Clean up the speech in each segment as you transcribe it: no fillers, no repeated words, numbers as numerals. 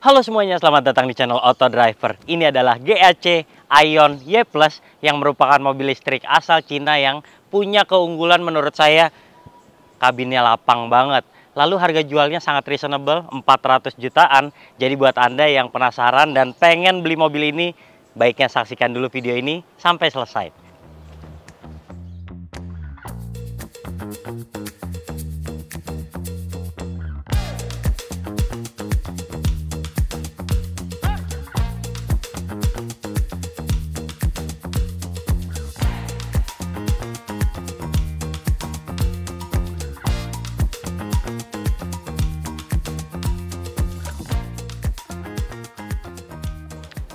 Halo semuanya, selamat datang di channel Auto Driver. Ini adalah GAC Aion Y Plus yang merupakan mobil listrik asal Cina yang punya keunggulan menurut saya kabinnya lapang banget. Lalu harga jualnya sangat reasonable, 400 jutaan. Jadi buat Anda yang penasaran dan pengen beli mobil ini, baiknya saksikan dulu video ini sampai selesai.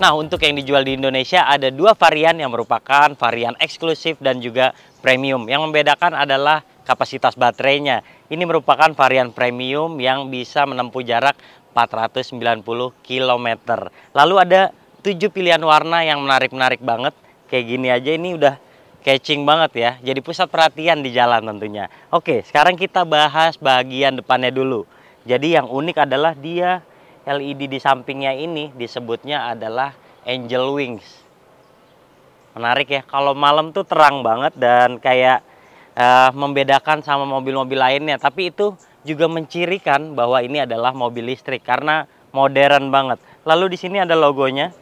Nah, untuk yang dijual di Indonesia ada dua varian yang merupakan varian eksklusif dan juga premium. Yang membedakan adalah kapasitas baterainya. Ini merupakan varian premium yang bisa menempuh jarak 490 km. Lalu ada 7 pilihan warna yang menarik-menarik banget. Kayak gini aja ini udah catching banget ya. Jadi pusat perhatian di jalan tentunya. Oke, sekarang kita bahas bagian depannya dulu. Jadi yang unik adalah dia LED di sampingnya ini disebutnya adalah Angel Wings. Menarik ya, kalau malam tuh terang banget dan kayak membedakan sama mobil-mobil lainnya. Tapi itu juga mencirikan bahwa ini adalah mobil listrik karena modern banget. Lalu di sini ada logonya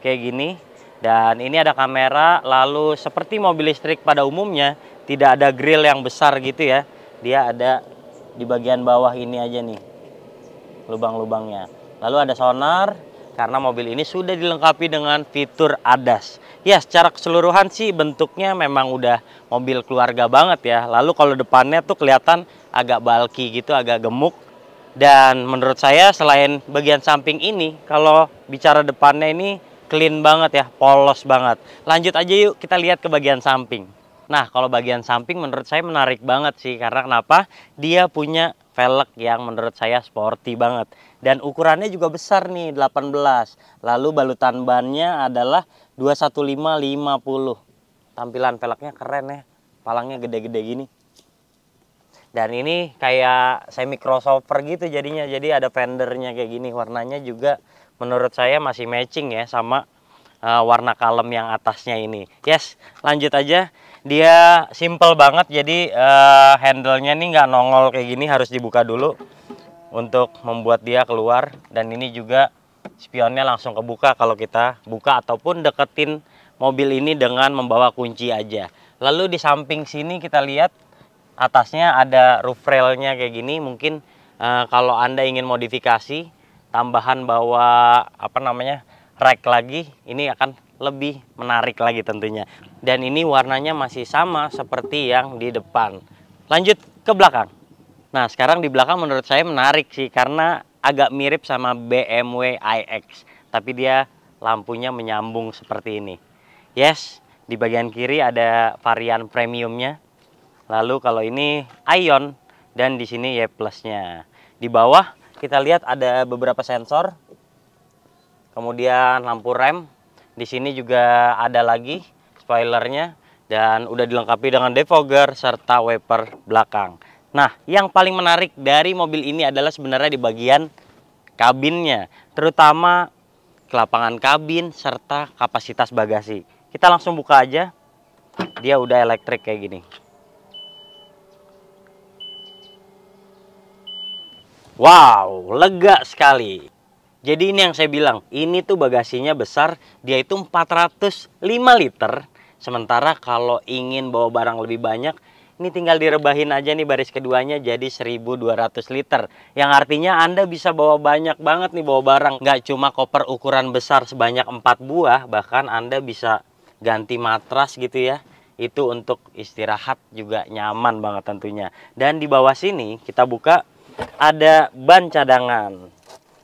kayak gini. Dan ini ada kamera. Lalu seperti mobil listrik pada umumnya tidak ada grill yang besar gitu ya. Dia ada di bagian bawah ini aja nih, lubang-lubangnya. Lalu ada sonar karena mobil ini sudah dilengkapi dengan fitur ADAS. Ya, secara keseluruhan sih bentuknya memang udah mobil keluarga banget ya. Lalu kalau depannya tuh kelihatan agak bulky gitu, agak gemuk. Dan menurut saya selain bagian samping ini, kalau bicara depannya ini clean banget ya, polos banget. Lanjut aja yuk kita lihat ke bagian samping. Nah, kalau bagian samping menurut saya menarik banget sih. Karena kenapa? Dia punya velg yang menurut saya sporty banget. Dan ukurannya juga besar nih, 18. Lalu balutan bannya adalah 215/50. Tampilan velgnya keren ya. Palangnya gede-gede gini. Dan ini kayak semi crossover gitu jadinya. Jadi ada fendernya kayak gini. Warnanya juga menurut saya masih matching ya sama warna kalem yang atasnya ini. Yes, lanjut aja. Dia simple banget, jadi handle-nya nih nggak nongol kayak gini, harus dibuka dulu untuk membuat dia keluar. Dan ini juga spionnya langsung kebuka kalau kita buka ataupun deketin mobil ini dengan membawa kunci aja. Lalu di samping sini kita lihat atasnya ada roof rail-nya kayak gini. Mungkin kalau Anda ingin modifikasi tambahan bawa rack lagi, ini akan lebih menarik lagi tentunya. Dan ini warnanya masih sama seperti yang di depan. Lanjut ke belakang. Nah, sekarang di belakang menurut saya menarik sih karena agak mirip sama BMW iX, tapi dia lampunya menyambung seperti ini. Yes, di bagian kiri ada varian premiumnya. Lalu kalau ini Aion dan di sini Y Plus-nya. Di bawah kita lihat ada beberapa sensor. Kemudian lampu rem. Di sini juga ada lagi spoilernya dan udah dilengkapi dengan defogger serta wiper belakang. Nah, yang paling menarik dari mobil ini adalah sebenarnya di bagian kabinnya, terutama kelapangan kabin serta kapasitas bagasi. Kita langsung buka aja. Dia udah elektrik kayak gini. Wow, lega sekali. Jadi ini yang saya bilang, ini tuh bagasinya besar, dia itu 405 liter. Sementara kalau ingin bawa barang lebih banyak, ini tinggal direbahin aja nih baris keduanya jadi 1200 liter. Yang artinya Anda bisa bawa banyak banget nih bawa barang. Nggak cuma koper ukuran besar sebanyak 4 buah, bahkan Anda bisa ganti matras gitu ya. Itu untuk istirahat juga nyaman banget tentunya. Dan di bawah sini kita buka ada ban cadangan.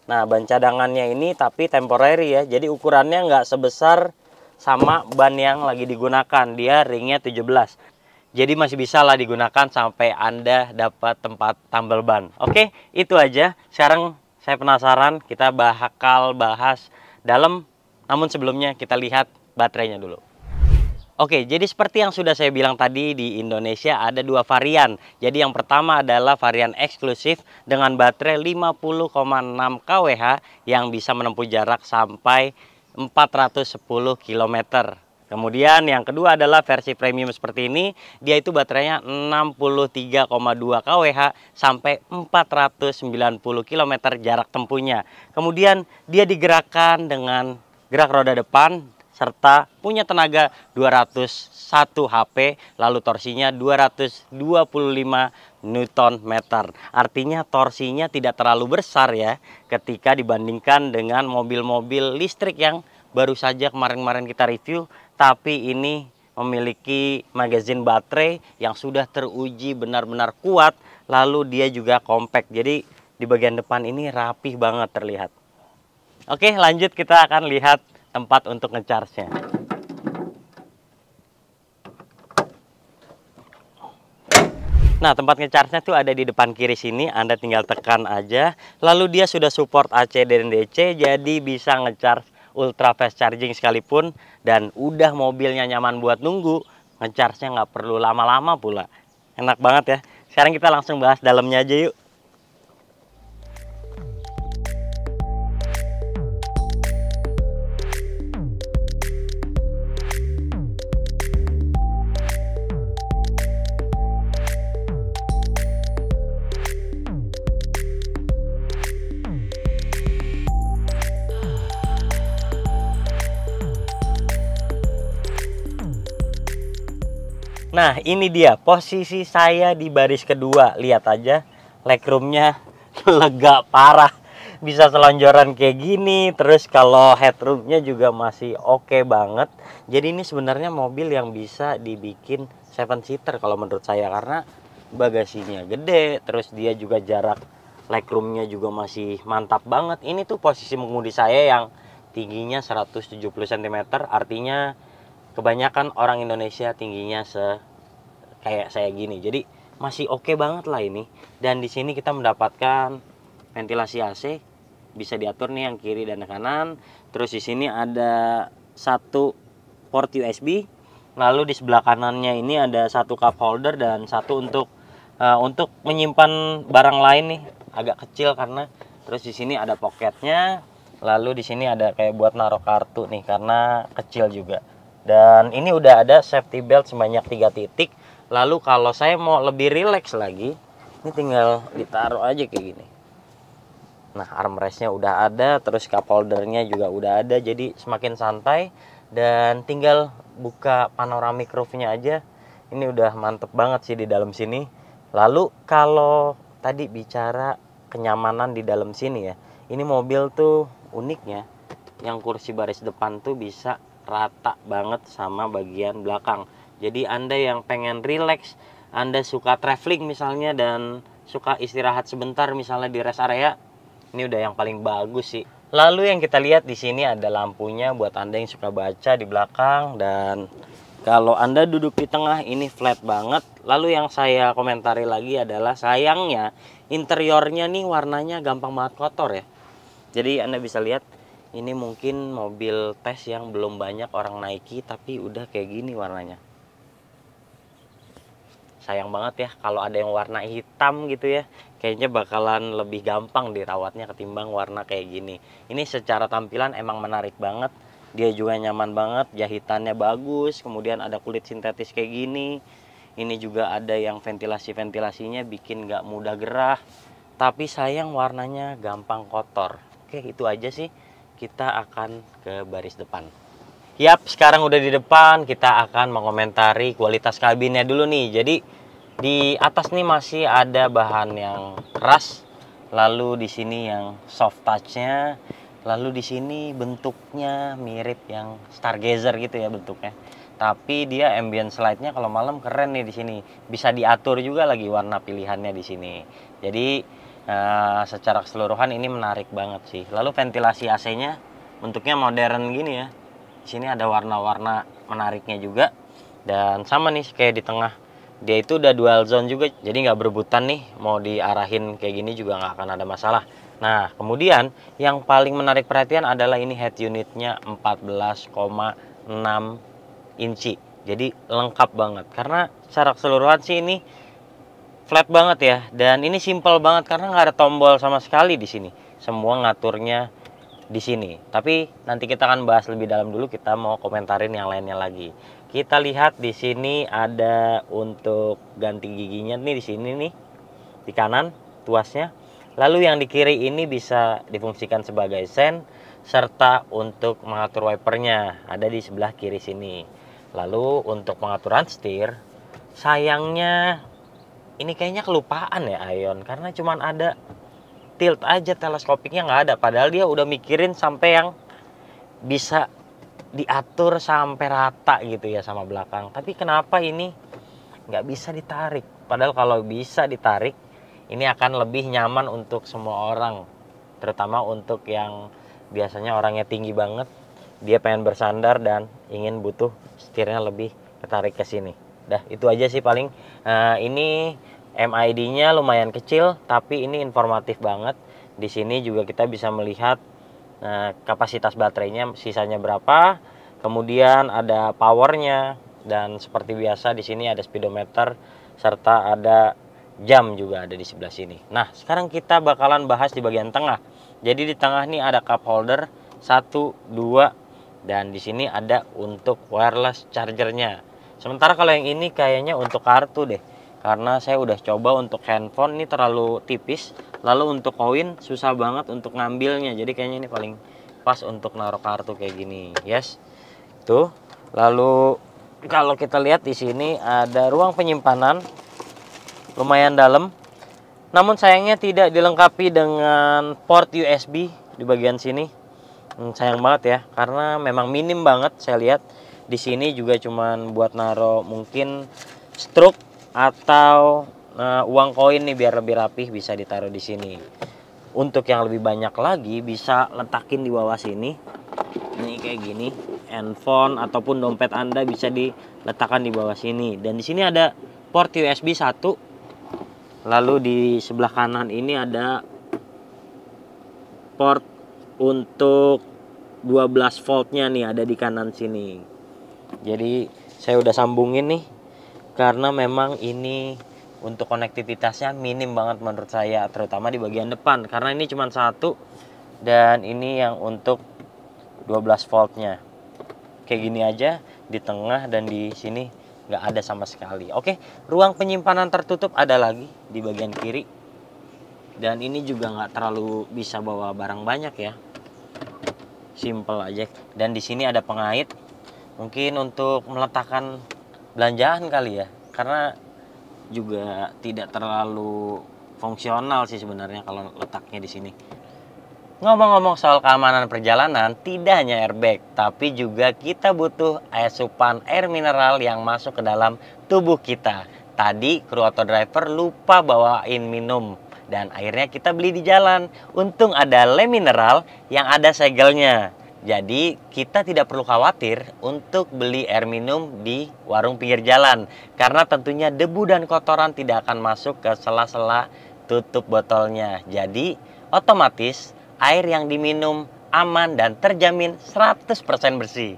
Nah, ban cadangannya ini tapi temporary ya. Jadi ukurannya nggak sebesar sama ban yang lagi digunakan. Dia ringnya 17. Jadi masih bisa lah digunakan sampai Anda dapat tempat tambal ban. Oke, itu aja. Sekarang saya penasaran, kita bakal bahas dalam. Namun sebelumnya kita lihat baterainya dulu. Oke, jadi seperti yang sudah saya bilang tadi, di Indonesia ada dua varian. Jadi yang pertama adalah varian eksklusif dengan baterai 50,6 kWh yang bisa menempuh jarak sampai 410 km. Kemudian yang kedua adalah versi premium seperti ini, dia itu baterainya 63,2 kWh sampai 490 km jarak tempuhnya. Kemudian dia digerakkan dengan gerak roda depan serta punya tenaga 201 HP, lalu torsinya 225 Nm. Artinya torsinya tidak terlalu besar ya ketika dibandingkan dengan mobil-mobil listrik yang baru saja kemarin-kemarin kita review, tapi ini memiliki magazin baterai yang sudah teruji benar-benar kuat, lalu dia juga compact. Jadi di bagian depan ini rapih banget terlihat. Oke, lanjut kita akan lihat tempat untuk ngecharge-nya. Nah, tempat ngecharge-nya tuh ada di depan kiri sini, Anda tinggal tekan aja. Lalu dia sudah support AC dan DC, jadi bisa ngecharge ultra fast charging sekalipun. Dan udah mobilnya nyaman buat nunggu, ngecharge-nya nggak perlu lama-lama pula. Enak banget ya. Sekarang kita langsung bahas dalamnya aja yuk. Nah, ini dia posisi saya di baris kedua. Lihat aja, legroomnya lega parah. Bisa selonjoran kayak gini. Terus kalau headroomnya juga masih oke banget. Jadi ini sebenarnya mobil yang bisa dibikin 7-seater kalau menurut saya. Karena bagasinya gede. Terus dia juga jarak legroomnya juga masih mantap banget. Ini tuh posisi mengemudi saya yang tingginya 170 cm. Artinya kebanyakan orang Indonesia tingginya kayak saya gini. Jadi masih oke banget lah ini. Dan di sini kita mendapatkan ventilasi AC, bisa diatur nih yang kiri dan kanan. Terus di sini ada satu port USB. Lalu di sebelah kanannya ini ada satu cup holder dan satu untuk menyimpan barang lain nih, agak kecil karena. Terus di sini ada pocketnya. Lalu di sini ada kayak buat naruh kartu nih karena kecil juga. Dan ini udah ada safety belt sebanyak 3 titik. Lalu kalau saya mau lebih rileks lagi, ini tinggal ditaruh aja kayak gini. Nah, armrestnya udah ada, terus cup holdernya juga udah ada, jadi semakin santai. Dan tinggal buka panoramic roof-nya aja. Ini udah mantep banget sih di dalam sini. Lalu kalau tadi bicara kenyamanan di dalam sini ya, ini mobil tuh uniknya, yang kursi baris depan tuh bisa rata banget sama bagian belakang. Jadi Anda yang pengen relax, Anda suka traveling misalnya dan suka istirahat sebentar misalnya di rest area, ini udah yang paling bagus sih. Lalu yang kita lihat di sini ada lampunya buat Anda yang suka baca di belakang, dan kalau Anda duduk di tengah ini flat banget. Lalu yang saya komentari lagi adalah sayangnya interiornya nih warnanya gampang banget kotor ya. Jadi Anda bisa lihat ini mungkin mobil tes yang belum banyak orang naiki, tapi udah kayak gini warnanya. Sayang banget ya kalau ada yang warna hitam gitu ya. Kayaknya bakalan lebih gampang dirawatnya ketimbang warna kayak gini. Ini secara tampilan emang menarik banget. Dia juga nyaman banget, jahitannya bagus. Kemudian ada kulit sintetis kayak gini. Ini juga ada yang ventilasinya bikin nggak mudah gerah. Tapi sayang warnanya gampang kotor. Oke, itu aja sih. Kita akan ke baris depan. Yap, sekarang udah di depan, kita akan mengomentari kualitas kabinnya dulu nih. Jadi di atas nih masih ada bahan yang keras, lalu di sini yang soft touch-nya, lalu di sini bentuknya mirip yang Stargazer gitu ya bentuknya. Tapi dia ambient slide-nya kalau malam keren nih di sini. Bisa diatur juga lagi warna pilihannya di sini. Jadi secara keseluruhan ini menarik banget sih. Lalu ventilasi AC-nya bentuknya modern gini ya. Di sini ada warna-warna menariknya juga. Dan sama nih kayak di tengah, dia itu udah dual zone juga. Jadi nggak berebutan nih, mau diarahin kayak gini juga nggak akan ada masalah. Nah, kemudian yang paling menarik perhatian adalah ini head unitnya 14,6 inci. Jadi lengkap banget. Karena secara keseluruhan sih ini flat banget ya. Dan ini simple banget karena nggak ada tombol sama sekali di sini. Semua ngaturnya di sini. Tapi nanti kita akan bahas lebih dalam dulu. Kita mau komentarin yang lainnya lagi. Kita lihat di sini ada untuk ganti giginya nih di sini nih. Di kanan tuasnya. Lalu yang di kiri ini bisa difungsikan sebagai sen serta untuk mengatur wipernya ada di sebelah kiri sini. Lalu untuk pengaturan setir, sayangnya ini kayaknya kelupaan ya Aion, karena cuman ada tilt aja, teleskopiknya nggak ada. Padahal dia udah mikirin sampai yang bisa diatur sampai rata gitu ya sama belakang. Tapi kenapa ini nggak bisa ditarik? Padahal kalau bisa ditarik, ini akan lebih nyaman untuk semua orang, terutama untuk yang biasanya orangnya tinggi banget, dia pengen bersandar dan ingin butuh setirnya lebih ketarik ke sini. Dah itu aja sih paling. Ini MID-nya lumayan kecil, tapi ini informatif banget. Di sini juga kita bisa melihat kapasitas baterainya sisanya berapa, kemudian ada powernya, dan seperti biasa di sini ada speedometer serta ada jam juga ada di sebelah sini. Nah, sekarang kita bakalan bahas di bagian tengah. Jadi di tengah nih ada cup holder 1, 2, dan di sini ada untuk wireless chargernya. Sementara kalau yang ini kayaknya untuk kartu deh. Karena saya udah coba untuk handphone ini terlalu tipis. Lalu untuk koin susah banget untuk ngambilnya. Jadi kayaknya ini paling pas untuk naruh kartu kayak gini. Yes. Tuh. Lalu kalau kita lihat di sini ada ruang penyimpanan lumayan dalam, namun sayangnya tidak dilengkapi dengan port USB di bagian sini. Sayang banget ya, karena memang minim banget. Saya lihat di sini juga cuman buat naro mungkin struk atau uang koin nih biar lebih rapih bisa ditaruh di sini. Untuk yang lebih banyak lagi bisa letakin di bawah sini. Nih kayak gini, handphone ataupun dompet Anda bisa diletakkan di bawah sini. Dan di sini ada port USB 1. Lalu di sebelah kanan ini ada port untuk 12 voltnya nih ada di kanan sini. Jadi saya udah sambungin nih karena memang ini untuk konektivitasnya minim banget menurut saya, terutama di bagian depan karena ini cuma satu dan ini yang untuk 12 voltnya. Kayak gini aja di tengah dan di sini nggak ada sama sekali. Oke, ruang penyimpanan tertutup ada lagi di bagian kiri. Dan ini juga nggak terlalu bisa bawa barang banyak ya. Simple aja. Dan di sini ada pengait. Mungkin untuk meletakkan belanjaan kali ya. Karena juga tidak terlalu fungsional sih sebenarnya kalau letaknya di sini. Ngomong-ngomong soal keamanan perjalanan, tidak hanya airbag, tapi juga kita butuh asupan air mineral yang masuk ke dalam tubuh kita. Tadi kru auto driver lupa bawain minum dan akhirnya kita beli di jalan. Untung ada lem mineral yang ada segelnya. Jadi kita tidak perlu khawatir untuk beli air minum di warung pinggir jalan. Karena tentunya debu dan kotoran tidak akan masuk ke sela-sela tutup botolnya. Jadi otomatis air yang diminum aman dan terjamin 100% bersih.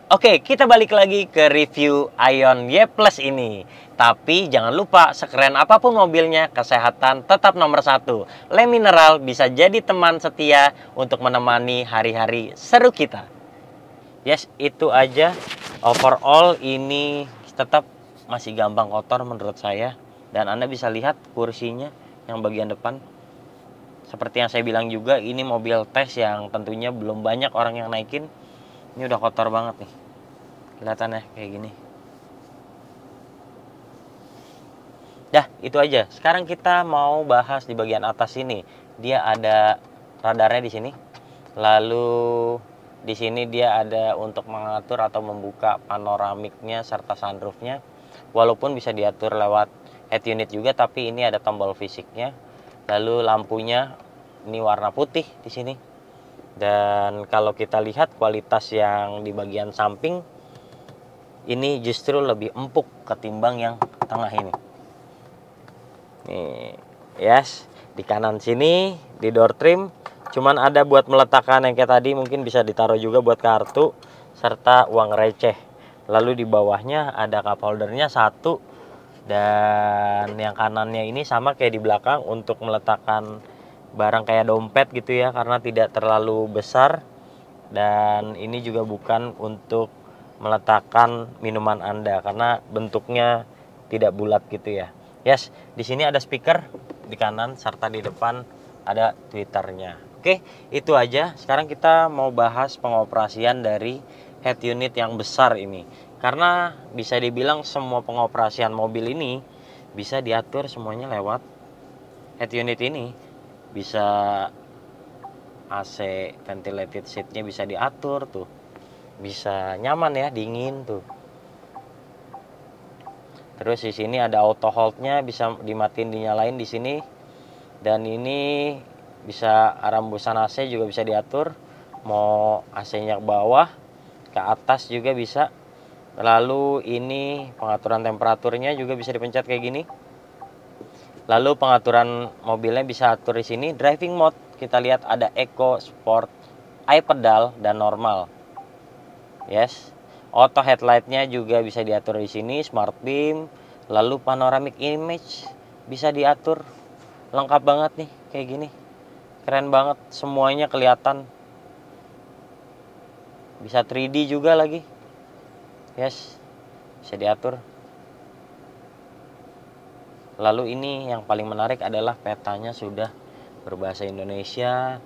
Oke, kita balik lagi ke review Aion Y Plus ini. Tapi jangan lupa, sekeren apapun mobilnya, kesehatan tetap nomor 1. Lem mineral bisa jadi teman setia untuk menemani hari-hari seru kita. Yes, itu aja. Overall ini tetap masih gampang kotor menurut saya. Dan Anda bisa lihat kursinya yang bagian depan. Seperti yang saya bilang juga, ini mobil tes yang tentunya belum banyak orang yang naikin. Ini udah kotor banget nih. Kelihatannya kayak gini. Dah, itu aja. Sekarang kita mau bahas di bagian atas ini. Dia ada radarnya di sini. Lalu di sini dia ada untuk mengatur atau membuka panoramiknya serta sunroofnya. Walaupun bisa diatur lewat head unit juga, tapi ini ada tombol fisiknya. Lalu lampunya ini warna putih di sini. Dan kalau kita lihat kualitas yang di bagian samping ini justru lebih empuk ketimbang yang tengah ini. Nih, yes, di kanan sini di door trim cuman ada buat meletakkan yang kayak tadi, mungkin bisa ditaruh juga buat kartu serta uang receh. Lalu di bawahnya ada cup holdernya satu, dan yang kanannya ini sama kayak di belakang untuk meletakkan barang kayak dompet gitu ya, karena tidak terlalu besar. Dan ini juga bukan untuk meletakkan minuman Anda karena bentuknya tidak bulat gitu ya. Yes, di sini ada speaker di kanan serta di depan ada tweeternya. Oke, itu aja. Sekarang kita mau bahas pengoperasian dari head unit yang besar ini. Karena bisa dibilang semua pengoperasian mobil ini bisa diatur semuanya lewat head unit ini. Bisa AC ventilated seatnya bisa diatur tuh. Bisa nyaman ya, dingin tuh. Terus di sini ada auto hold-nya, bisa dimatiin dinyalain di sini. Dan ini bisa rembusan AC juga bisa diatur. Mau AC-nya ke bawah, ke atas juga bisa. Lalu ini pengaturan temperaturnya juga bisa dipencet kayak gini. Lalu pengaturan mobilnya bisa atur di sini. Driving mode kita lihat ada Eco, Sport, iPedal dan normal. Yes. Auto headlightnya juga bisa diatur di sini. Smart beam. Lalu panoramic image bisa diatur. Lengkap banget nih kayak gini. Keren banget, semuanya kelihatan. Bisa 3D juga lagi. Yes, bisa diatur. Lalu ini yang paling menarik adalah petanya sudah berbahasa Indonesia.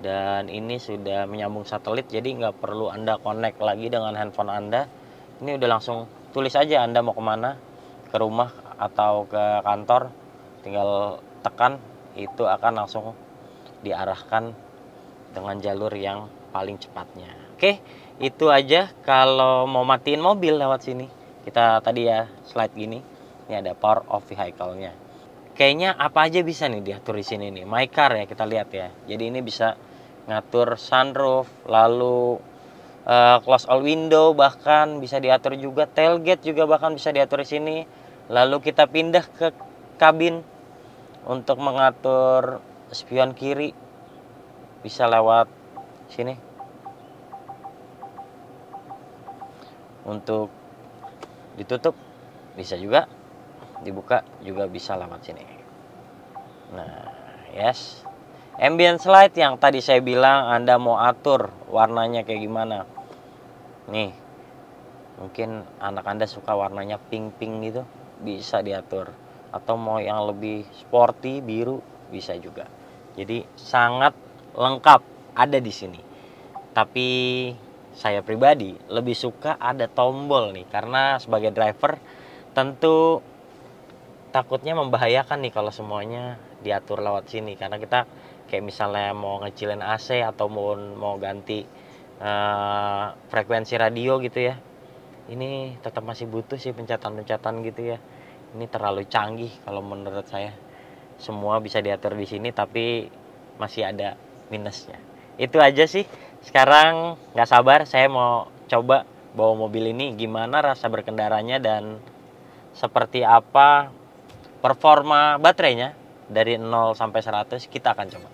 Dan ini sudah menyambung satelit, jadi nggak perlu Anda connect lagi dengan handphone Anda. Ini udah langsung tulis aja Anda mau kemana, ke rumah atau ke kantor. Tinggal tekan, itu akan langsung diarahkan dengan jalur yang paling cepatnya. Oke, itu aja. Kalau mau matiin mobil lewat sini, kita tadi ya slide gini. Ini ada power of vehicle-nya. Kayaknya apa aja bisa nih diatur di sini nih. My car ya, kita lihat ya. Jadi ini bisa ngatur sunroof, lalu close all window, bahkan bisa diatur juga tailgate juga bahkan bisa diatur di sini. Lalu kita pindah ke kabin untuk mengatur spion kiri, bisa lewat sini. Untuk ditutup bisa juga, dibuka juga bisa lewat sini. Nah, yes. Ambient light yang tadi saya bilang Anda mau atur warnanya kayak gimana. Nih, mungkin anak Anda suka warnanya pink-pink gitu, bisa diatur. Atau mau yang lebih sporty, biru, bisa juga. Jadi sangat lengkap ada di sini. Tapi saya pribadi lebih suka ada tombol nih, karena sebagai driver tentu takutnya membahayakan nih kalau semuanya diatur lewat sini. Karena kita kayak misalnya mau ngecilin AC atau mau ganti frekuensi radio gitu ya. Ini tetap masih butuh sih pencatan-pencatan gitu ya. Ini terlalu canggih kalau menurut saya. Semua bisa diatur di sini tapi masih ada minusnya. Itu aja sih. Sekarang nggak sabar saya mau coba bawa mobil ini, gimana rasa berkendaranya dan seperti apa performa baterainya dari 0 sampai 100. Kita akan coba.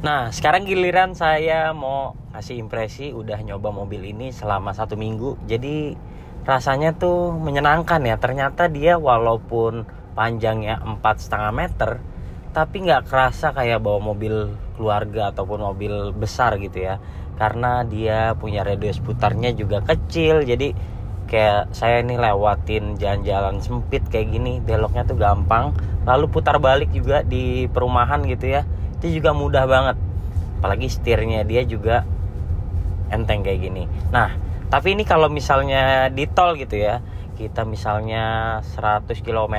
Nah, sekarang giliran saya mau kasih impresi udah nyoba mobil ini selama 1 minggu. Jadi rasanya tuh menyenangkan ya. Ternyata dia walaupun panjangnya 4,5 meter, tapi nggak kerasa kayak bawa mobil keluarga ataupun mobil besar gitu ya. Karena dia punya radius putarnya juga kecil. Jadi kayak saya ini lewatin jalan-jalan sempit kayak gini, beloknya tuh gampang. Lalu putar balik juga di perumahan gitu ya, itu juga mudah banget. Apalagi setirnya dia juga enteng kayak gini. Nah, tapi ini kalau misalnya di tol gitu ya, kita misalnya 100 km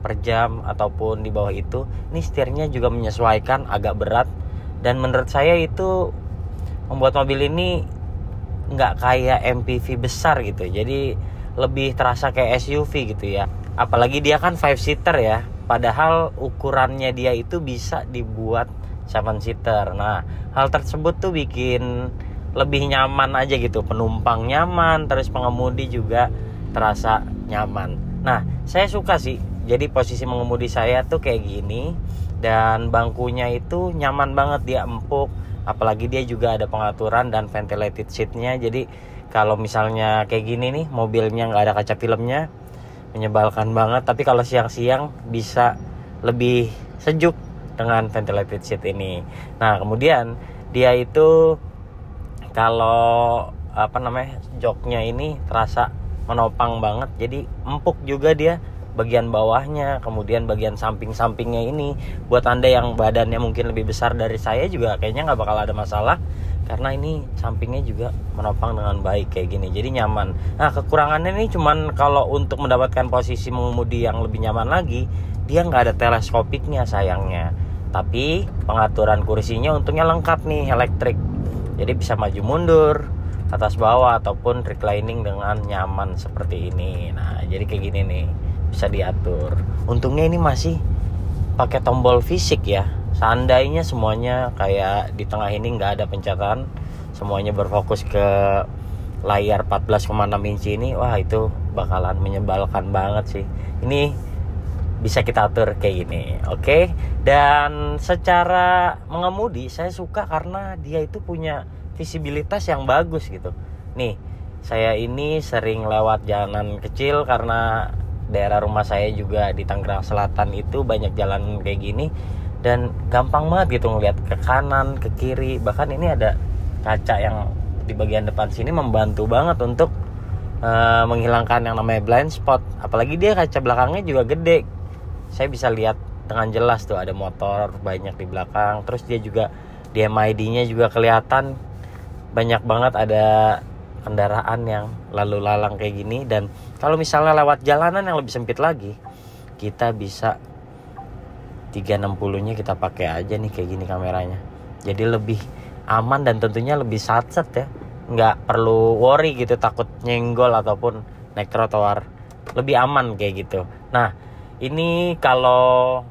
per jam ataupun di bawah itu, ini setirnya juga menyesuaikan, agak berat. Dan menurut saya itu membuat mobil ini nggak kayak MPV besar gitu. Jadi lebih terasa kayak SUV gitu ya. Apalagi dia kan 5-seater ya. Padahal ukurannya dia itu bisa dibuat seven seater. Nah, hal tersebut tuh bikin lebih nyaman aja gitu, penumpang nyaman, terus pengemudi juga terasa nyaman. Nah, saya suka sih, jadi posisi mengemudi saya tuh kayak gini, dan bangkunya itu nyaman banget, dia empuk, apalagi dia juga ada pengaturan dan ventilated seatnya. Jadi kalau misalnya kayak gini nih, mobilnya nggak ada kaca filmnya, menyebalkan banget. Tapi kalau siang-siang bisa lebih sejuk dengan ventilated seat ini. Nah, kemudian dia itu kalau joknya ini terasa menopang banget, jadi empuk juga dia bagian bawahnya, kemudian bagian samping-sampingnya ini. Buat Anda yang badannya mungkin lebih besar dari saya juga kayaknya nggak bakal ada masalah, karena ini sampingnya juga menopang dengan baik kayak gini, jadi nyaman. Nah, kekurangannya ini cuman kalau untuk mendapatkan posisi mengemudi yang lebih nyaman lagi, dia nggak ada teleskopiknya sayangnya. Tapi pengaturan kursinya untungnya lengkap nih, elektrik, jadi bisa maju mundur, atas bawah, ataupun reclining dengan nyaman seperti ini. Nah, jadi kayak gini nih, bisa diatur. Untungnya ini masih pakai tombol fisik ya. Seandainya semuanya kayak di tengah ini nggak ada pencetatan, semuanya berfokus ke layar 14,6 inci ini, wah itu bakalan menyebalkan banget sih. Ini bisa kita atur kayak gini, oke? Dan secara mengemudi saya suka karena dia itu punya visibilitas yang bagus gitu. Nih, saya ini sering lewat jalanan kecil karena daerah rumah saya juga di Tangerang Selatan itu banyak jalan kayak gini, dan gampang banget gitu ngeliat ke kanan, ke kiri. Bahkan ini ada kaca yang di bagian depan sini membantu banget untuk menghilangkan yang namanya blind spot. Apalagi dia kaca belakangnya juga gede, saya bisa lihat dengan jelas tuh ada motor banyak di belakang. Terus dia juga DMID-nya juga kelihatan, banyak banget ada kendaraan yang lalu lalang kayak gini. Dan kalau misalnya lewat jalanan yang lebih sempit lagi, kita bisa 360-nya kita pakai aja nih kayak gini kameranya. Jadi lebih aman dan tentunya lebih satset ya. Nggak perlu worry gitu, takut nyenggol ataupun naik trotoar. Lebih aman kayak gitu. Nah, ini kalau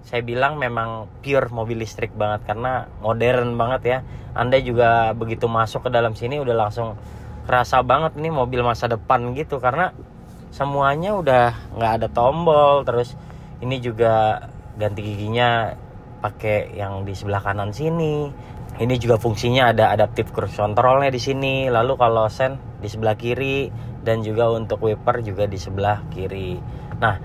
saya bilang memang pure mobil listrik banget, karena modern banget ya. Anda juga begitu masuk ke dalam sini udah langsung kerasa banget nih mobil masa depan gitu, karena semuanya udah nggak ada tombol. Terus ini juga ganti giginya pakai yang di sebelah kanan sini. Ini juga fungsinya ada adaptive cruise controlnya di sini. Lalu kalau sen di sebelah kiri, dan juga untuk wiper juga di sebelah kiri. Nah,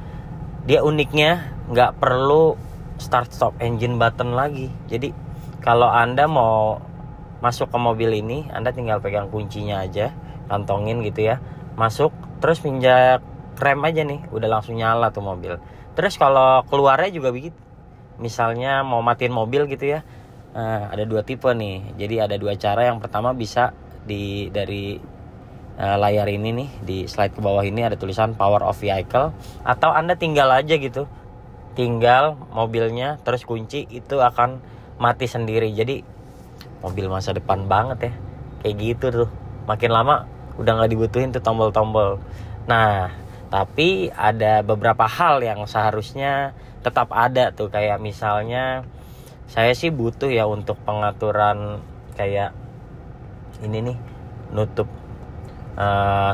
dia uniknya nggak perlu start stop engine button lagi. Jadi kalau Anda mau masuk ke mobil ini, Anda tinggal pegang kuncinya aja, kantongin gitu ya, masuk, terus pinjak rem aja nih, udah langsung nyala tuh mobil. Terus kalau keluarnya juga begitu. Misalnya mau matiin mobil gitu ya, ada dua tipe nih. Jadi ada dua cara. Yang pertama bisa dari layar ini nih, di slide ke bawah ini ada tulisan power off vehicle, atau Anda tinggal aja gitu, tinggal mobilnya terus kunci, itu akan mati sendiri. Jadi mobil masa depan banget ya, kayak gitu tuh. Makin lama udah nggak dibutuhin tuh tombol-tombol. Nah, tapi ada beberapa hal yang seharusnya tetap ada tuh, kayak misalnya saya sih butuh ya untuk pengaturan kayak ini nih, nutup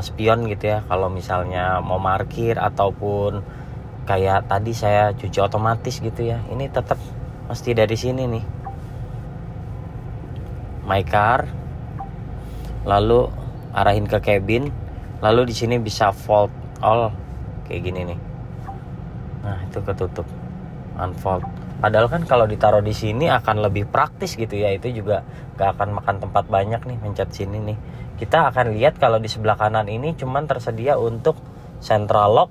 spion gitu ya, kalau misalnya mau parkir, ataupun kayak tadi saya cuci otomatis gitu ya. Ini tetap mesti dari sini nih, my car, lalu arahin ke cabin, lalu di sini bisa fold all kayak gini nih. Nah, itu ketutup, unfold. Padahal kan kalau ditaruh di sini akan lebih praktis gitu ya. Itu juga gak akan makan tempat banyak nih, mencet sini nih. Kita akan lihat kalau di sebelah kanan ini cuman tersedia untuk central lock,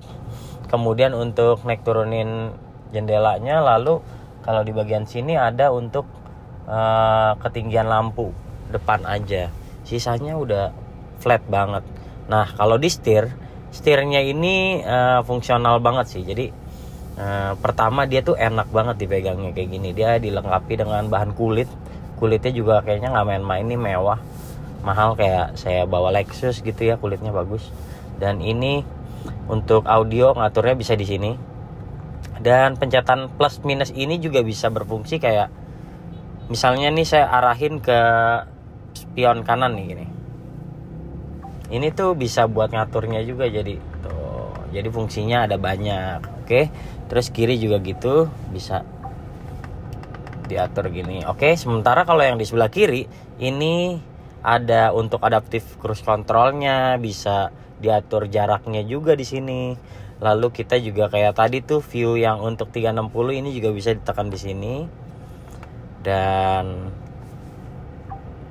kemudian untuk naik turunin jendelanya. Lalu kalau di bagian sini ada untuk ketinggian lampu depan aja. Sisanya udah flat banget. Nah, kalau di setirnya ini fungsional banget sih. Jadi pertama dia tuh enak banget dipegangnya kayak gini. Dia dilengkapi dengan bahan kulit. Kulitnya juga kayaknya nggak main-main, ini mewah, mahal, kayak saya bawa Lexus gitu ya, kulitnya bagus. Dan ini untuk audio ngaturnya bisa di sini. Dan pencetan plus minus ini juga bisa berfungsi kayak Misalnya nih saya arahin ke spion kanan nih gini. Ini tuh bisa buat ngaturnya juga, jadi tuh. Jadi fungsinya ada banyak. Oke. Terus kiri juga gitu, bisa diatur gini. Oke, sementara kalau yang di sebelah kiri ini ada untuk adaptive cruise controlnya, bisa diatur jaraknya juga di sini. Lalu kita juga kayak tadi tuh view yang untuk 360 ini juga bisa ditekan di sini. Dan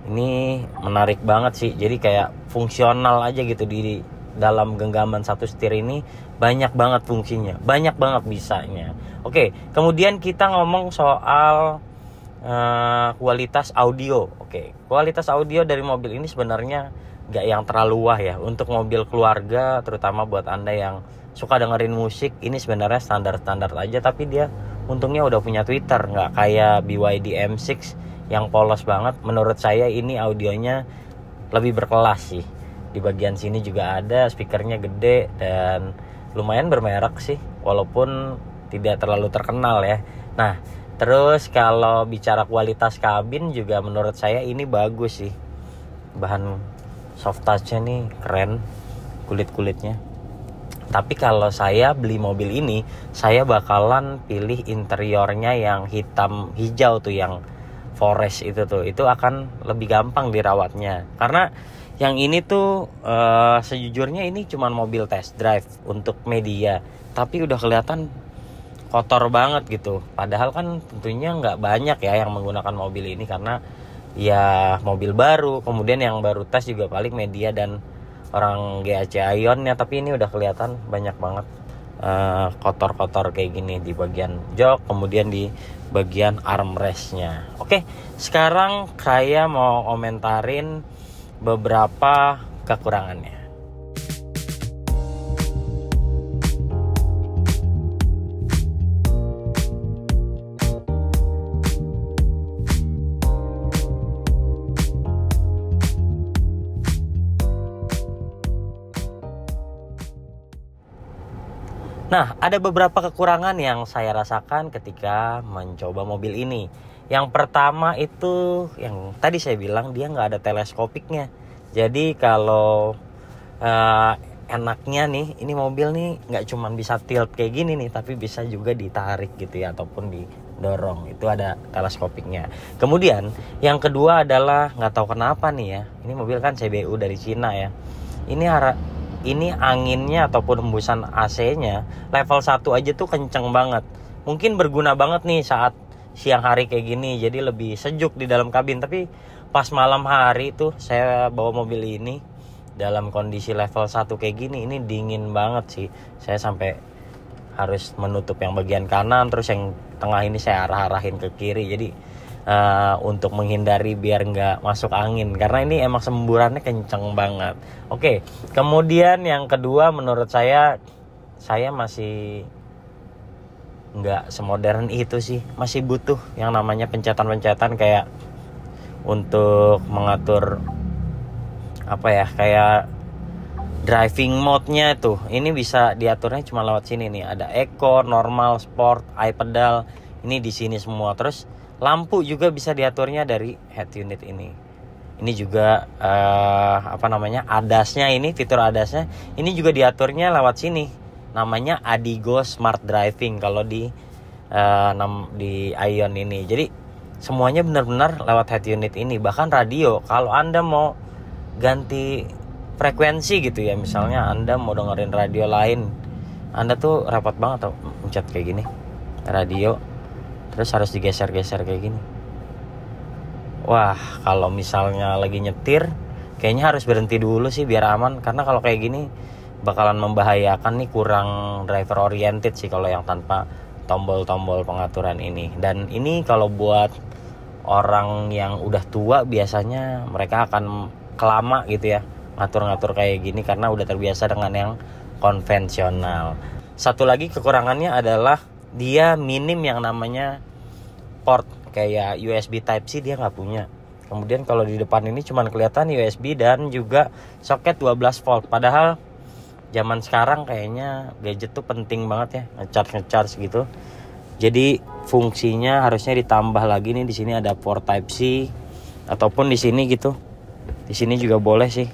ini menarik banget sih. Jadi kayak fungsional aja gitu di dalam genggaman satu setir ini, banyak banget fungsinya, banyak banget bisanya. Oke, kemudian kita ngomong soal kualitas audio. Oke, kualitas audio dari mobil ini sebenarnya nggak yang terlalu wah ya. Untuk mobil keluarga, terutama buat Anda yang suka dengerin musik, ini sebenarnya standar-standar aja. Tapi dia untungnya udah punya Twitter, nggak kayak BYD M6 yang polos banget. Menurut saya ini audionya lebih berkelas sih. Di bagian sini juga ada speakernya gede dan lumayan bermerek sih, walaupun tidak terlalu terkenal ya. Nah, terus kalau bicara kualitas kabin juga menurut saya ini bagus sih. Bahan soft touch-nya nih keren, kulit-kulitnya. Tapi kalau saya beli mobil ini, saya bakalan pilih interiornya yang hitam hijau tuh, yang forest itu tuh. Itu akan lebih gampang dirawatnya. Karena yang ini tuh sejujurnya ini cuma mobil test drive untuk media, tapi udah kelihatan kotor banget gitu. Padahal kan tentunya nggak banyak ya yang menggunakan mobil ini, karena ya mobil baru. Kemudian yang baru tes juga paling media dan orang GAC Ionnya. Tapi ini udah kelihatan banyak banget kotor-kotor kayak gini di bagian jok, kemudian di bagian armrestnya. Oke, sekarang saya mau komentarin beberapa kekurangannya. Nah, ada beberapa kekurangan yang saya rasakan ketika mencoba mobil ini. Yang pertama itu, yang tadi saya bilang, dia nggak ada teleskopiknya. Jadi kalau enaknya nih, ini mobil nih nggak cuma bisa tilt kayak gini nih, tapi bisa juga ditarik gitu ya, ataupun didorong. Itu ada teleskopiknya. Kemudian yang kedua adalah, nggak tahu kenapa nih ya, ini mobil kan CBU dari Cina ya. Ini anginnya ataupun hembusan AC-nya level 1 aja tuh kenceng banget. Mungkin berguna banget nih saat siang hari kayak gini, jadi lebih sejuk di dalam kabin. Tapi pas malam hari tuh saya bawa mobil ini dalam kondisi level 1 kayak gini, ini dingin banget sih. Saya sampai harus menutup yang bagian kanan, terus yang tengah ini saya arah-arahin ke kiri. Jadi untuk menghindari biar nggak masuk angin, karena ini emang semburannya kenceng banget. Oke, kemudian yang kedua, menurut saya masih nggak semodern itu sih, masih butuh yang namanya pencetan-pencetan kayak untuk mengatur apa ya, kayak driving mode-nya tuh. Ini bisa diaturnya cuma lewat sini nih, ada eco, normal, sport, i-pedal, ini di sini semua. Terus lampu juga bisa diaturnya dari head unit ini. Ini juga ADAS-nya, ini fitur ADAS-nya ini juga diaturnya lewat sini. Namanya Adigo Smart Driving kalau di Ion ini. Jadi semuanya benar-benar lewat head unit ini. Bahkan radio, kalau Anda mau ganti frekuensi gitu ya, misalnya Anda mau dengerin radio lain, Anda tuh repot banget tuh mencet kayak gini radio, terus harus digeser-geser kayak gini. Wah, kalau misalnya lagi nyetir, kayaknya harus berhenti dulu sih biar aman. Karena kalau kayak gini bakalan membahayakan nih, kurang driver oriented sih kalau yang tanpa tombol-tombol pengaturan ini. Dan ini kalau buat orang yang udah tua, biasanya mereka akan kelama gitu ya ngatur-ngatur kayak gini, karena udah terbiasa dengan yang konvensional. Satu lagi kekurangannya adalah dia minim yang namanya port kayak USB Type-C, dia nggak punya. Kemudian kalau di depan ini cuma kelihatan USB dan juga soket 12 volt. Padahal zaman sekarang kayaknya gadget tuh penting banget ya, ngecharge gitu. Jadi fungsinya harusnya ditambah lagi nih, di sini ada port Type C ataupun di sini gitu. Di sini juga boleh sih.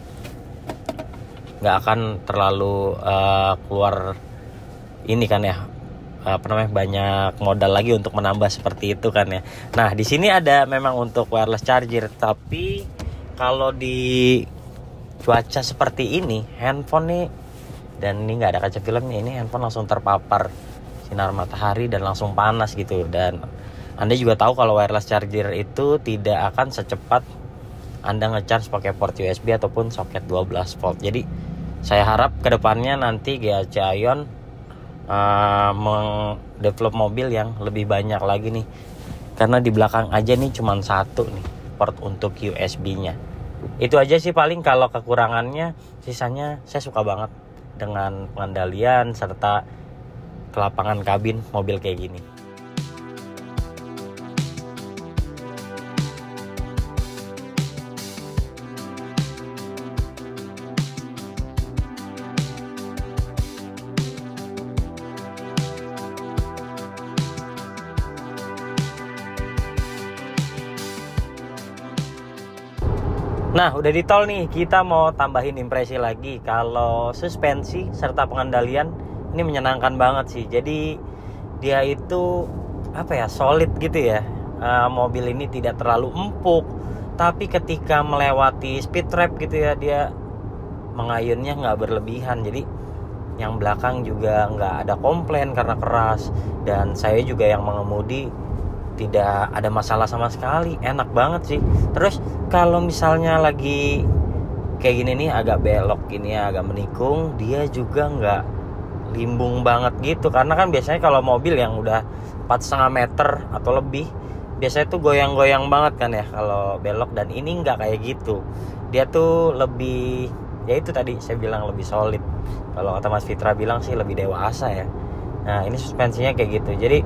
Nggak akan terlalu keluar ini kan ya, banyak modal lagi untuk menambah seperti itu kan ya. Nah, di sini ada memang untuk wireless charger, tapi kalau di cuaca seperti ini, handphone nih, dan ini nggak ada kaca filmnya, ini handphone langsung terpapar sinar matahari dan langsung panas gitu. Dan Anda juga tahu kalau wireless charger itu tidak akan secepat Anda ngecharge pakai port USB ataupun soket 12 volt. Jadi saya harap kedepannya nanti GAC Aion mendevelop mobil yang lebih banyak lagi nih, karena di belakang aja nih cuma satu nih port untuk USB-nya. Itu aja sih paling kalau kekurangannya. Sisanya saya suka banget dengan pengendalian serta kelapangan kabin mobil kayak gini. Nah, udah di tol nih, kita mau tambahin impresi lagi. Kalau suspensi serta pengendalian ini menyenangkan banget sih. Jadi dia itu solid gitu ya. Mobil ini tidak terlalu empuk, tapi ketika melewati speed trap gitu ya, dia mengayunnya nggak berlebihan. Jadi yang belakang juga nggak ada komplain karena keras, dan saya juga yang mengemudi tidak ada masalah sama sekali, enak banget sih. Terus kalau misalnya lagi kayak gini nih, agak belok gini ya, agak menikung, dia juga nggak limbung banget gitu. Karena kan biasanya kalau mobil yang udah 4,5 meter atau lebih, biasanya tuh goyang-goyang banget kan ya kalau belok, dan ini nggak kayak gitu. Dia tuh lebih, ya itu tadi saya bilang lebih solid. Kalau kata Mas Fitra bilang sih lebih dewasa ya. Nah, ini suspensinya kayak gitu. Jadi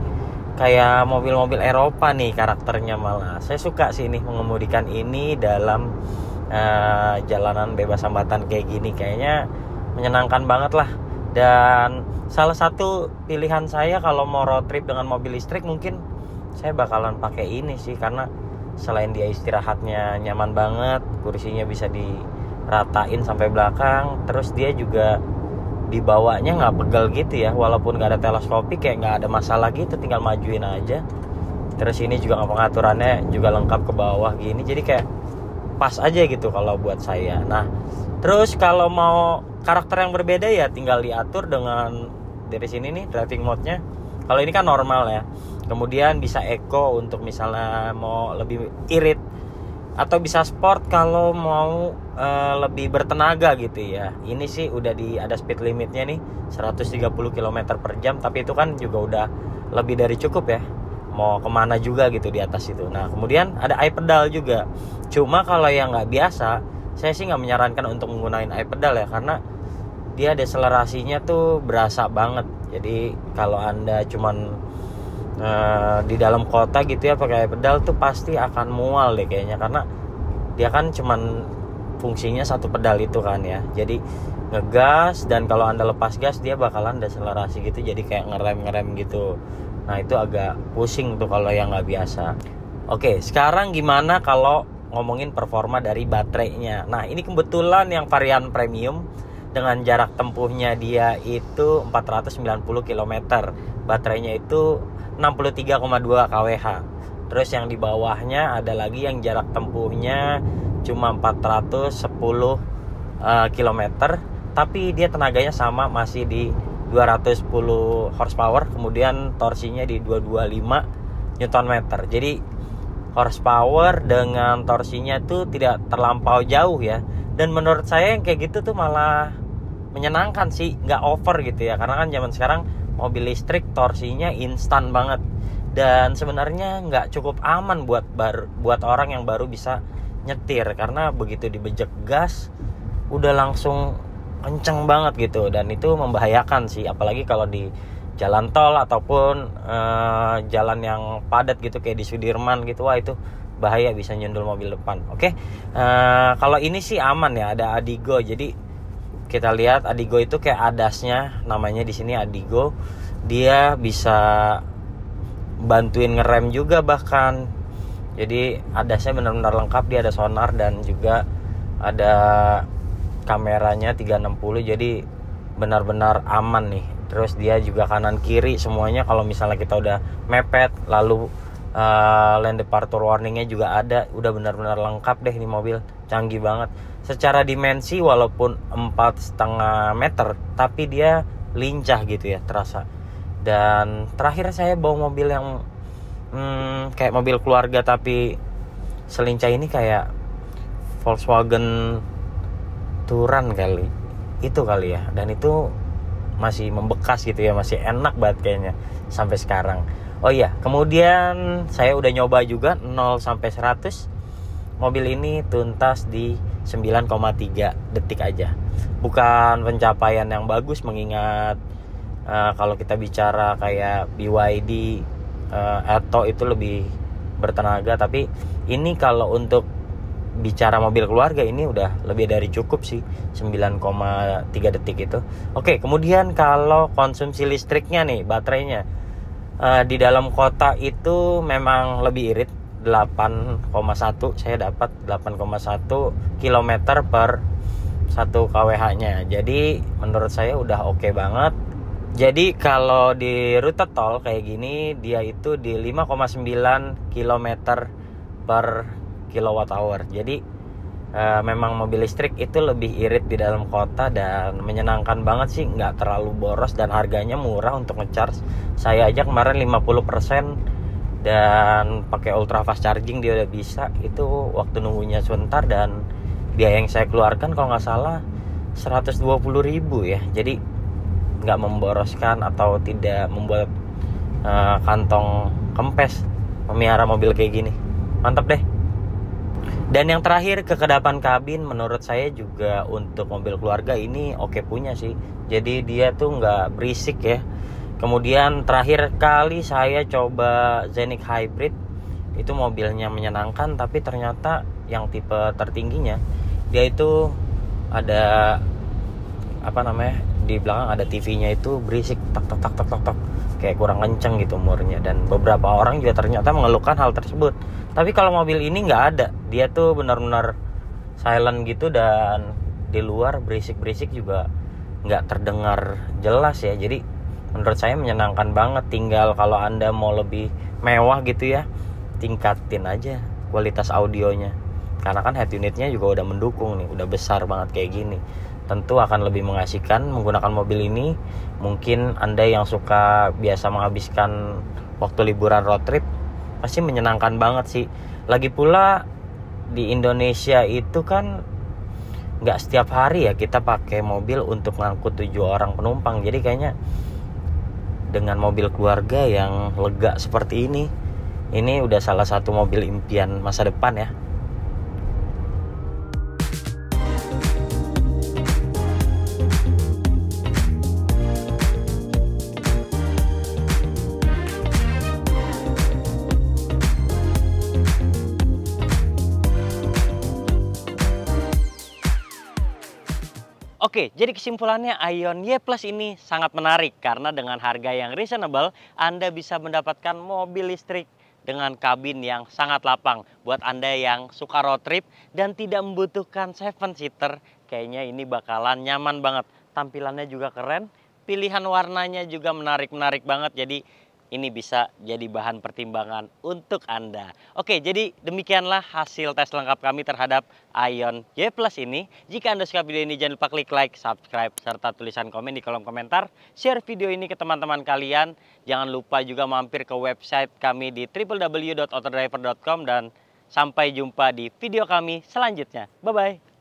kayak mobil-mobil Eropa nih karakternya malah. Saya suka sih nih mengemudikan ini dalam jalanan bebas hambatan kayak gini. Kayaknya menyenangkan banget lah. Dan salah satu pilihan saya kalau mau road trip dengan mobil listrik, mungkin saya bakalan pakai ini sih. Karena selain dia istirahatnya nyaman banget, kursinya bisa diratain sampai belakang, terus dia juga dibawanya nggak pegel gitu ya, walaupun nggak ada teleskopik, kayak nggak ada masalah gitu, tinggal majuin aja. Terus ini juga pengaturannya juga lengkap ke bawah gini, jadi kayak pas aja gitu kalau buat saya. Nah, terus kalau mau karakter yang berbeda ya tinggal diatur dengan dari sini nih driving mode-nya. Kalau ini kan normal ya, kemudian bisa eco untuk misalnya mau lebih irit, atau bisa sport kalau mau lebih bertenaga gitu ya. Ini sih udah ada speed limitnya nih 130 km per jam, tapi itu kan juga udah lebih dari cukup ya, mau kemana juga gitu di atas itu. Nah, kemudian ada iPedal juga. Cuma kalau yang nggak biasa, saya sih nggak menyarankan untuk menggunakan iPedal ya, karena dia deselerasinya tuh berasa banget. Jadi kalau Anda cuman di dalam kota gitu ya pakai pedal tuh pasti akan mual deh kayaknya, karena dia kan cuman fungsinya satu pedal itu kan ya. Jadi ngegas, dan kalau Anda lepas gas dia bakalan deselerasi gitu, jadi kayak ngerem gitu. Nah, itu agak pusing tuh kalau yang nggak biasa. Oke, sekarang gimana kalau ngomongin performa dari baterainya? Nah, ini kebetulan yang varian premium dengan jarak tempuhnya dia itu 490 km. Baterainya itu 63,2 kWh. Terus yang di bawahnya ada lagi yang jarak tempuhnya cuma 410 km, tapi dia tenaganya sama, masih di 210 horsepower, kemudian torsinya di 225 Nm. Jadi horsepower dengan torsinya tuh tidak terlampau jauh ya. Dan menurut saya yang kayak gitu tuh malah menyenangkan sih, nggak over gitu ya. Karena kan zaman sekarang mobil listrik torsinya instan banget, dan sebenarnya nggak cukup aman buat orang yang baru bisa nyetir, karena begitu dibejek gas udah langsung kenceng banget gitu, dan itu membahayakan sih, apalagi kalau di jalan tol ataupun jalan yang padat gitu kayak di Sudirman gitu. Wah, itu bahaya, bisa nyundul mobil depan. Oke, kalau ini sih aman ya, ada Adigo. Jadi kita lihat Adigo itu kayak adasnya, namanya di sini Adigo. Dia bisa bantuin ngerem juga bahkan. Jadi ADAS-nya benar-benar lengkap, dia ada sonar dan juga ada kameranya 360, jadi benar-benar aman nih. Terus dia juga kanan kiri semuanya, kalau misalnya kita udah mepet, lalu lane departure warningnya juga ada, udah benar-benar lengkap deh ini mobil, canggih banget. Secara dimensi walaupun 4,5 meter, tapi dia lincah gitu ya, terasa. Dan terakhir saya bawa mobil yang kayak mobil keluarga tapi selincah ini, kayak Volkswagen Touran kali ya, dan itu masih membekas gitu ya, masih enak banget kayaknya sampai sekarang. Oh iya, kemudian saya udah nyoba juga 0 sampai 100 mobil ini tuntas di 9,3 detik aja. Bukan pencapaian yang bagus mengingat kalau kita bicara kayak BYD Atto itu lebih bertenaga, tapi ini kalau untuk bicara mobil keluarga ini udah lebih dari cukup sih, 9,3 detik itu. Oke, kemudian kalau konsumsi listriknya nih, baterainya di dalam kota itu memang lebih irit, 8,1, saya dapat 8,1 km per 1 kWh nya. Jadi menurut saya udah oke banget. Jadi kalau di rute tol kayak gini, dia itu di 5,9 km per kWh. Jadi memang mobil listrik itu lebih irit di dalam kota dan menyenangkan banget sih, nggak terlalu boros dan harganya murah untuk ngecharge. Saya aja kemarin 50% dan pakai ultra fast charging dia udah bisa. Itu waktu nunggunya sebentar, dan biaya yang saya keluarkan kalau nggak salah 120.000 ya. Jadi nggak memboroskan atau tidak membuat kantong kempes memelihara mobil kayak gini. Mantap deh. Dan yang terakhir, kekedapan kabin menurut saya juga untuk mobil keluarga ini oke punya sih. Jadi dia tuh nggak berisik ya. Kemudian terakhir kali saya coba Scenic Hybrid, itu mobilnya menyenangkan, tapi ternyata yang tipe tertingginya dia itu ada di belakang ada TV-nya itu berisik, tak tak tak tak tak tak, kayak kurang kenceng gitu umurnya. Dan beberapa orang juga ternyata mengeluhkan hal tersebut. Tapi kalau mobil ini nggak ada, dia tuh benar-benar silent gitu, dan di luar berisik-berisik juga nggak terdengar jelas ya. Jadi menurut saya menyenangkan banget. Tinggal kalau Anda mau lebih mewah gitu ya, tingkatin aja kualitas audionya, karena kan head unitnya juga udah mendukung nih, udah besar banget kayak gini. Tentu akan lebih mengasihkan menggunakan mobil ini. Mungkin Anda yang suka biasa menghabiskan waktu liburan road trip, pasti menyenangkan banget sih. Lagi pula di Indonesia itu kan nggak setiap hari ya kita pakai mobil untuk ngangkut 7 orang penumpang. Jadi kayaknya dengan mobil keluarga yang lega seperti ini udah salah satu mobil impian masa depan ya. Oke, jadi kesimpulannya Aion Y Plus ini sangat menarik karena dengan harga yang reasonable, Anda bisa mendapatkan mobil listrik dengan kabin yang sangat lapang. Buat Anda yang suka road trip dan tidak membutuhkan 7-seater, kayaknya ini bakalan nyaman banget. Tampilannya juga keren, pilihan warnanya juga menarik-menarik banget. Jadi ini bisa jadi bahan pertimbangan untuk Anda. Oke, jadi demikianlah hasil tes lengkap kami terhadap Aion Y Plus ini. Jika Anda suka video ini, jangan lupa klik like, subscribe, serta tulisan komen di kolom komentar. Share video ini ke teman-teman kalian. Jangan lupa juga mampir ke website kami di www.autodriver.com, dan sampai jumpa di video kami selanjutnya. Bye-bye.